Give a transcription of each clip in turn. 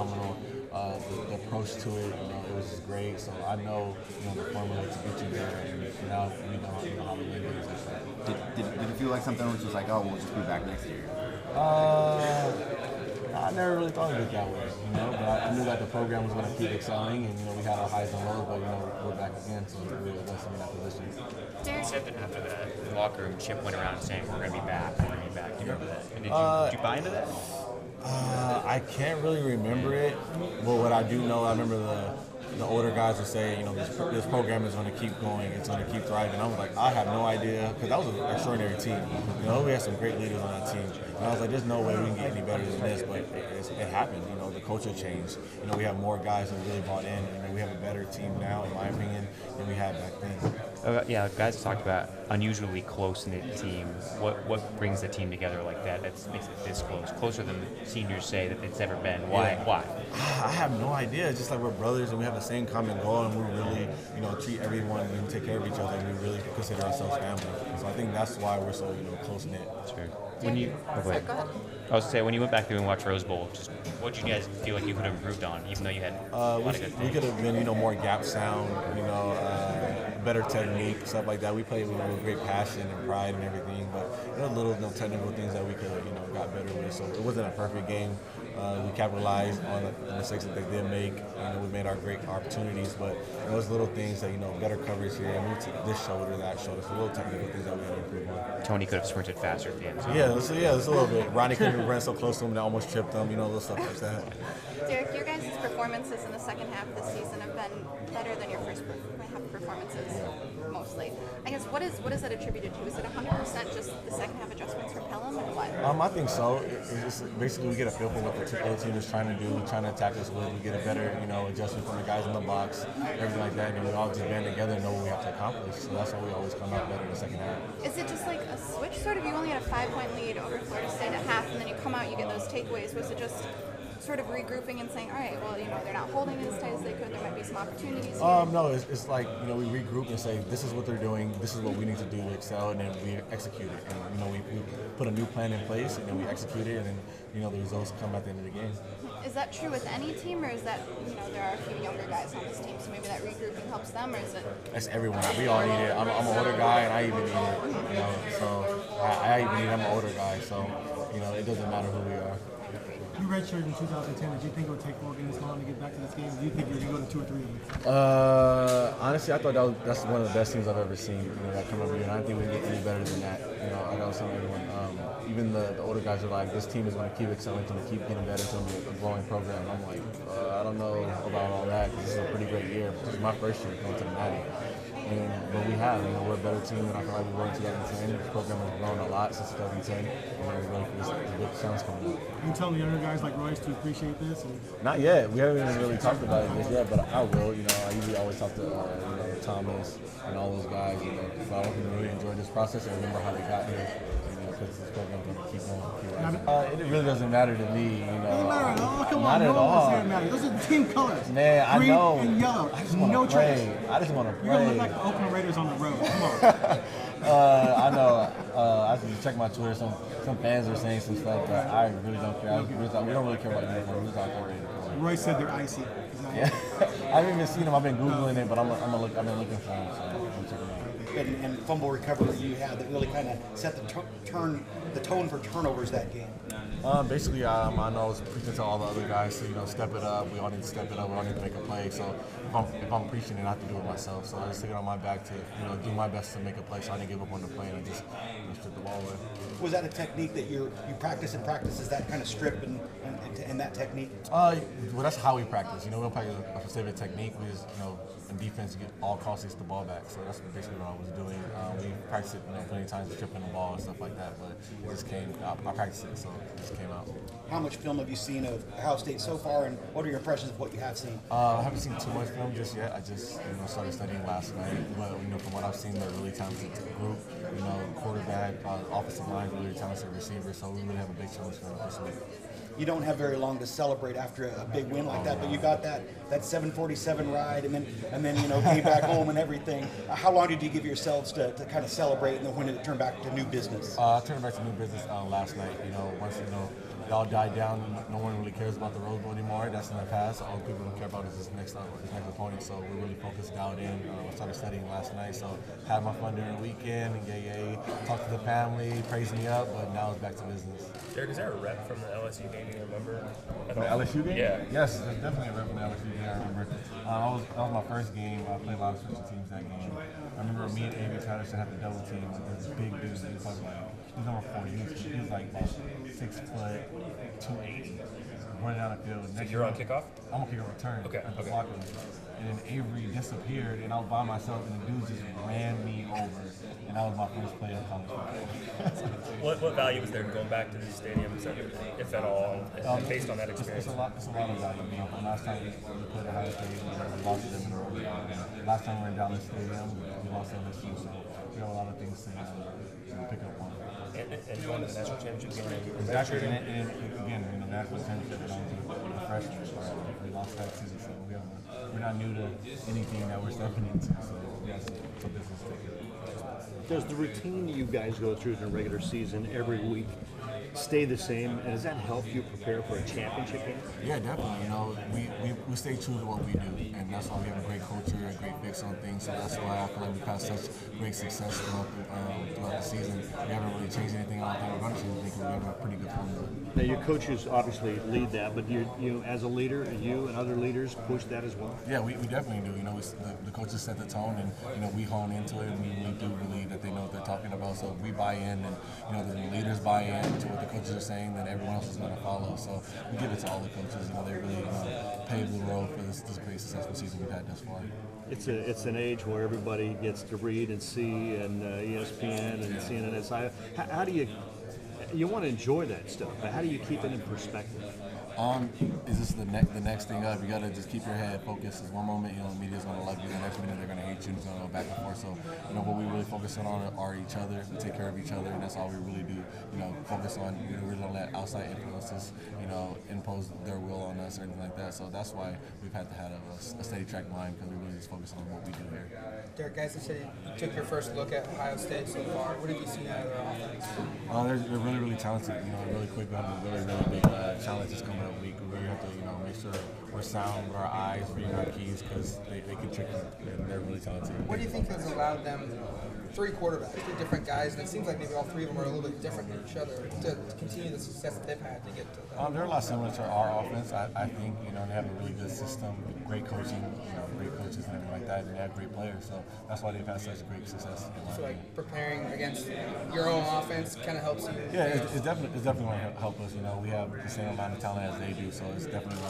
phenomenal. The approach to it, it was just great. So I know, the formula to get you there, and now we know how to win games like that. Did it feel like something was just like, oh, we'll just be back next year? I never really thought of it that way, but I knew that the program was going to keep excelling, and we had our highs and lows, but we're back again, so we were blessed in that position. You said that after the locker room, Chip went around saying, we're going to be back, we're going to be back. Do you remember that? And did you buy into that? I can't really remember it, but what I do know, I remember the older guys would say, this program is going to keep going, it's going to keep thriving. I was like, I have no idea, because that was an extraordinary team. We had some great leaders on that team. And I was like, there's no way we can get any better than this, but it happened. The culture changed. We have more guys that really bought in, and we have a better team now, in my opinion, than we had back then. Yeah, guys talked about unusually close-knit team. What brings the team together like that makes it this close, closer than the seniors say that it's ever been? Why? Yeah. Why? I have no idea. It's just like we're brothers and we have the same common goal, and we really, treat everyone and take care of each other, and we really consider ourselves family. So I think that's why we're so, close-knit. Sure. When you go ahead. I was to say, when you went back through and watched Rose Bowl, just what did you guys feel like you could have improved on, even though you had a lot of good things? We could have been, more gap sound, better technique, stuff like that. We played with great passion and pride and everything, but there were little technical things that we could have, got better with. So it wasn't a perfect game. We capitalized on the mistakes that they did make. We made our great opportunities, but it was little things that, better coverage here, moved to this shoulder, that shoulder. So little technical things that we had to improve on. Tony could have sprinted faster at the end. So. Yeah, it's a little bit. Ronnie couldn't run so close to him and almost tripped him, little stuff like that. Derrick, your guys' performances in the second half of the season have been better than your first half performances, mostly. I guess, what is that attributed to? Is it 100% just the second half adjustments from Pelham, or what? I think so. It's basically we get a feel for what the other team is trying to do, trying to attack us with. We get a better, adjustment from the guys in the box, everything like that, and we all just band together and know what we have to accomplish. So that's why we always come out better in the second half. Is it just like a switch, sort of? You only had a 5-point lead over Florida State at half, and then you come out, you get those takeaways. Was it just sort of regrouping and saying, all right, well, they're not holding it as tight as they could, there might be some opportunities here? No, it's like, we regroup and say, this is what they're doing, this is what we need to do to excel, and then we execute it. And, we put a new plan in place, and then we execute it, and then, the results come at the end of the game. Is that true with any team, or is that, there are a few younger guys on this team, so maybe that regrouping helps them, or is it? It's everyone. We all need it. I'm an older guy, and I even need it, so I even need it. I'm an older guy, so, it doesn't matter who we are. You redshirted in 2010. Did you think it would take 4 games long to get back to this game? Do you think you're going to go to 2 or 3 of them? Honestly, I thought that's one of the best teams I've ever seen. That come over here, and I think we can get any better than that. I got to tell everyone. Even the older guys are like, this team is going to keep excelling, it's going to keep getting better, it's going to be a growing program. I'm like, I don't know about all that, because this is a pretty great year. This is my first year going to the Natty. But we have, we're a better team than I feel like we were in 2010. This program has grown a lot since 2010, and we're ready for this good challenge coming up. Are you telling the younger guys like Royce to appreciate this? Not yet. We haven't even really talked about it just yet, but I will. I usually always talk to Thomas and all those guys. So I want them to really enjoy this process and remember how they got here. Because this program is going to keep going. It really doesn't matter to me. It doesn't matter at all. Come on, not at all. Those are the team colors. Man, I Green know. and yellow. I just want to play. I just want to play. You're going to look like the Oakland Raiders on the road. Come on. I know. I just check my Twitter. Some fans are saying some stuff, but I really don't care. We don't really care about uniforms. We're just out there ready to play. Royce said they're icy. Yeah. I haven't even seen them. I've been Googling it, but I've been looking for them, so I'm checking them out. And fumble recovery you had that really kind of set the tone for turnovers that game? Basically, I know I was preaching to all the other guys to step it up. We all need to step it up. We all need to make a play. So if I'm preaching it, I have to do it myself. So I just take it on my back to do my best to make a play. So I didn't give up on the play and I just strip the ball away. Was that a technique that you practice and practice? Is that kind of strip and that technique? Well, that's how we practice. We don't practice a specific technique. We just in defense, you get all costs gets the ball back. So that's basically what I was doing. We practiced it plenty of times, stripping the ball and stuff like that. But it just came. I practiced it, so it just came out. How much film have you seen of Ohio State so far, and what are your impressions of what you have seen? I haven't seen too much film just yet. I just started studying last night. But from what I've seen, they're a really talented group. Quarterback, offensive line, really talented receiver. So we really have a big challenge for this week. You don't have very long to celebrate after a big win like that, but you got that 747 ride, and then came back home and everything. How long did you give yourselves to kind of celebrate, and then when did it turn back to new business? I turned back to new business last night. Once all died down. And no one really cares about the Rose Bowl anymore. That's in the past. All people don't care about is his next opponent. So we're really focused out in. I started studying last night, so had my fun during the weekend. And yay, talked to the family, praised me up, but now it's back to business. Derrick, is there a rep from the LSU game you remember? The LSU game? Yeah. Yes, there's definitely a rep from the LSU game. I remember. That was my first game. I played a lot of special teams that game. I remember me and Avery Patterson had the double team. This big dude. He was like, he's number 4. He was like about 6 foot, 280. Running down the field. So you're on kickoff? I'm on kickoff return. Okay. At the blocker. And then Avery disappeared, and I was by myself, and the dude just ran me over. And that was my first play of college football. What value is there in going back to these stadiums, if at all, based on that experience? It's a lot of value. You know, the last time we played Ohio State, we lost them in a row. Last time we were in Dallas Stadium, we lost LSU, so we have a lot of things to pick up on. And going to the national championship game. Exactly, and again, national championship belongs to the freshmen. We lost that too, so we're not new to anything that we're stepping into. So yes, it's a business thing. Does the routine you guys go through in the regular season every week stay the same, and does that help you prepare for a championship game? Yeah, definitely. You know, we stay true to what we do, and that's why we have a great culture, a great fix on things. So that's why I feel like we've had such great success throughout the season. We haven't really changed anything. I don't think we're going to change anything because we have a pretty good formula. Now, your coaches obviously lead that, but you as a leader, you and other leaders push that as well? Yeah, we definitely do. You know, the coaches set the tone, and, you know, we hone into it, and we really do believe that they know what they're talking about. So if we buy in, and, you know, the leaders buy in to what the coaches are saying, then everyone else is going to follow. So we give it to all the coaches. You know, they really paved the road for this great successful season we've had thus far. It's an age where everybody gets to read and see, and ESPN and CNN. How do you want to enjoy that stuff, but how do you keep it in perspective? Is this the next thing up? You gotta just keep your head focused. One moment, you know, the media's gonna love you. The next minute, they're gonna hate you. It's gonna go back and forth. So, you know, what we really focus on are each other. We take care of each other, and that's all we really do. You know, focus on. You know, we don't let outside influences, you know, impose their will on us or anything like that. So that's why we've had to have a steady track mind, because we really just focus on what we do here. Derrick, guys, you said you took your first look at Ohio State so far. What have you seen out of their offense? They're really, really talented. You know, really quick. We have a really, really big challenges coming up week. We really have to, you know, make sure we're sound with our eyes, reading our keys, because they can trick you, and they're really talented. What do you think has allowed them, 3 quarterbacks, 3 different guys, and it seems like maybe all 3 of them are a little bit different than each other, to continue the success that they've had to get to that? They're a lot similar to our offense. I think, you know, they have a really good system, great coaching, you know, great coaches and everything like that, and they have great players. So that's why they've had such great success. So like preparing against your own offense kind of helps you. Yeah, it's definitely going to help us. You know, we have the same amount of talent as they do, so it's definitely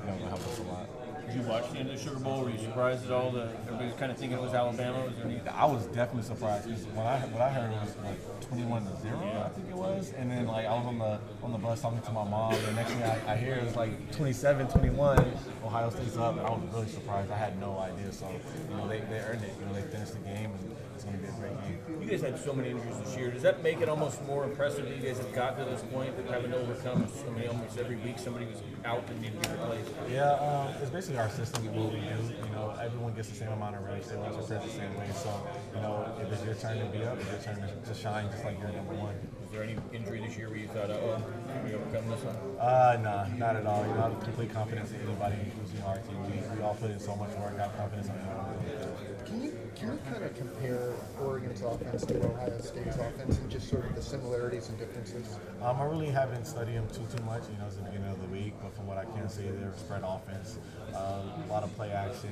going to help us a lot. Did you watch the end of the Sugar Bowl? Were you surprised at all that everybody was kind of thinking it was Alabama? I was definitely surprised, because what I heard was like 21-0, I think it was, and then like I was on the bus talking to my mom, and next thing I hear it was like 27-21, Ohio State's up, and I was really surprised. I had no idea. So, you know, they earned it. You know, they finished the game, and it's going to be a great game. You guys had so many injuries this year. Does that make it almost more impressive that you guys have gotten to this point of having to overcome almost every week somebody was out and needed to be replaced? Yeah, it's basically our system and what we do. You know, everyone gets the same amount of reps. They want to prepare the same way. So, you know, if it's your turn to be up, it's your turn to shine, just like you're number one. Was there any injury this year where you thought, can we overcome this one? Nah, not at all. You know, I have complete confidence in anybody who's in our team. We all put in so much work. I have confidence in everyone. Can you kind of compare Oregon's offense to Ohio State's offense and just sort of the similarities and differences? I really haven't studied them too much. You know, it's the beginning of the week, but from what I can see, they're a spread offense, a lot of play action,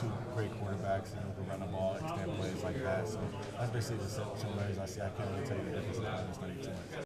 2 great quarterbacks, who run the ball, extend plays like that. So that's basically the similarities I see. I can't really tell you the difference. I haven't studied too much.